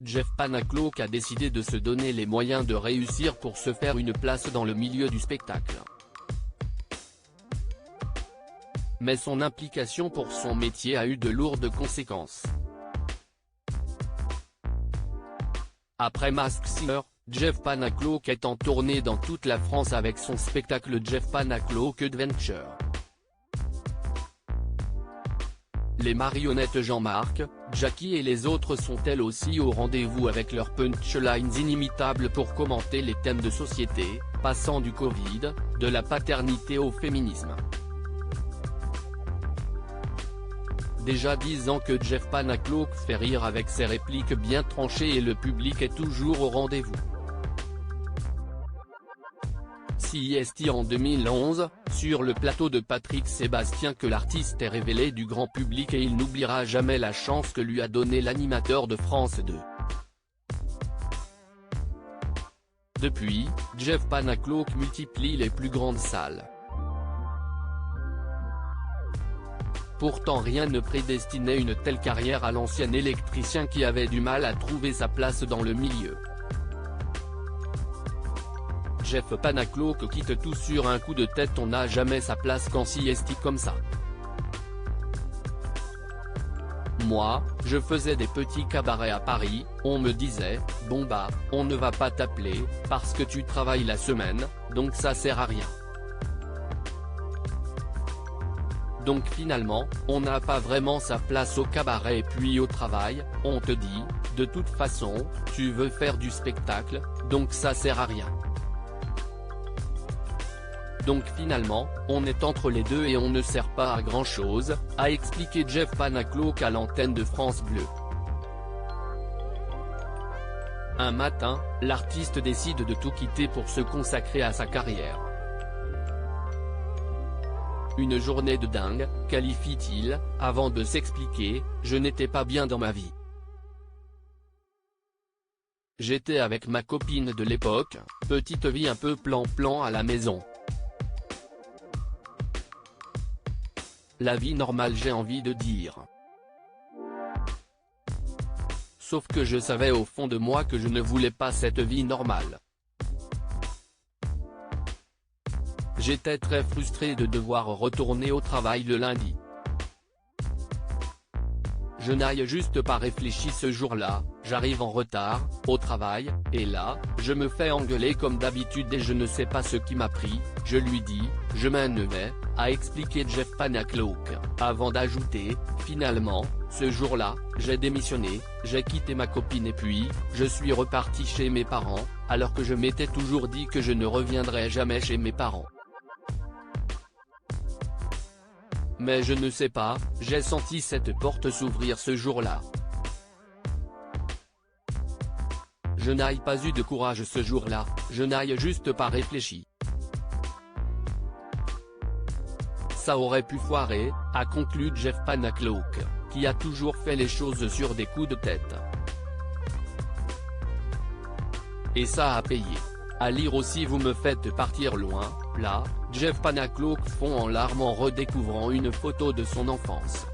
Jeff Panaclock a décidé de se donner les moyens de réussir pour se faire une place dans le milieu du spectacle. Mais son implication pour son métier a eu de lourdes conséquences. Après Masked Singer, Jeff Panaclock est en tournée dans toute la France avec son spectacle Jeff Panaclock Adventure. Les marionnettes Jean-Marc, Jackie et les autres sont elles aussi au rendez-vous avec leurs punchlines inimitables pour commenter les thèmes de société, passant du Covid, de la paternité au féminisme. Déjà 10 ans que Jeff Panaclock fait rire avec ses répliques bien tranchées et le public est toujours au rendez-vous. CIST en 2011, sur le plateau de Patrick Sébastien que l'artiste est révélé du grand public et il n'oubliera jamais la chance que lui a donnée l'animateur de France 2. Depuis, Jeff Panaclock multiplie les plus grandes salles. Pourtant rien ne prédestinait une telle carrière à l'ancien électricien qui avait du mal à trouver sa place dans le milieu. Jeff Panaclock quitte tout sur un coup de tête. On n'a jamais sa place quand CIST comme ça. Moi, je faisais des petits cabarets à Paris, on me disait, bon bah, on ne va pas t'appeler, parce que tu travailles la semaine, donc ça sert à rien. Donc finalement, on n'a pas vraiment sa place au cabaret et puis au travail, on te dit, de toute façon, tu veux faire du spectacle, donc ça sert à rien. Donc finalement, on est entre les deux et on ne sert pas à grand chose, a expliqué Jeff Panaclock à l'antenne de France Bleu. Un matin, l'artiste décide de tout quitter pour se consacrer à sa carrière. Une journée de dingue, qualifie-t-il, avant de s'expliquer, je n'étais pas bien dans ma vie. J'étais avec ma copine de l'époque, petite vie un peu plan-plan à la maison. La vie normale j'ai envie de dire. Sauf que je savais au fond de moi que je ne voulais pas cette vie normale. J'étais très frustré de devoir retourner au travail le lundi. Je n'ai juste pas réfléchi ce jour-là, j'arrive en retard, au travail, et là, je me fais engueuler comme d'habitude et je ne sais pas ce qui m'a pris, je lui dis, je m'énervais, a expliqué Jeff Panaclock, avant d'ajouter, finalement, ce jour-là, j'ai démissionné, j'ai quitté ma copine et puis, je suis reparti chez mes parents, alors que je m'étais toujours dit que je ne reviendrais jamais chez mes parents. Mais je ne sais pas, j'ai senti cette porte s'ouvrir ce jour-là. Je n'ai pas eu de courage ce jour-là, je n'ai juste pas réfléchi. Ça aurait pu foirer, a conclu Jeff Panaclock, qui a toujours fait les choses sur des coups de tête. Et ça a payé. À lire aussi Vous me faites partir loin, là, Jeff Panaclock fond en larmes en redécouvrant une photo de son enfance.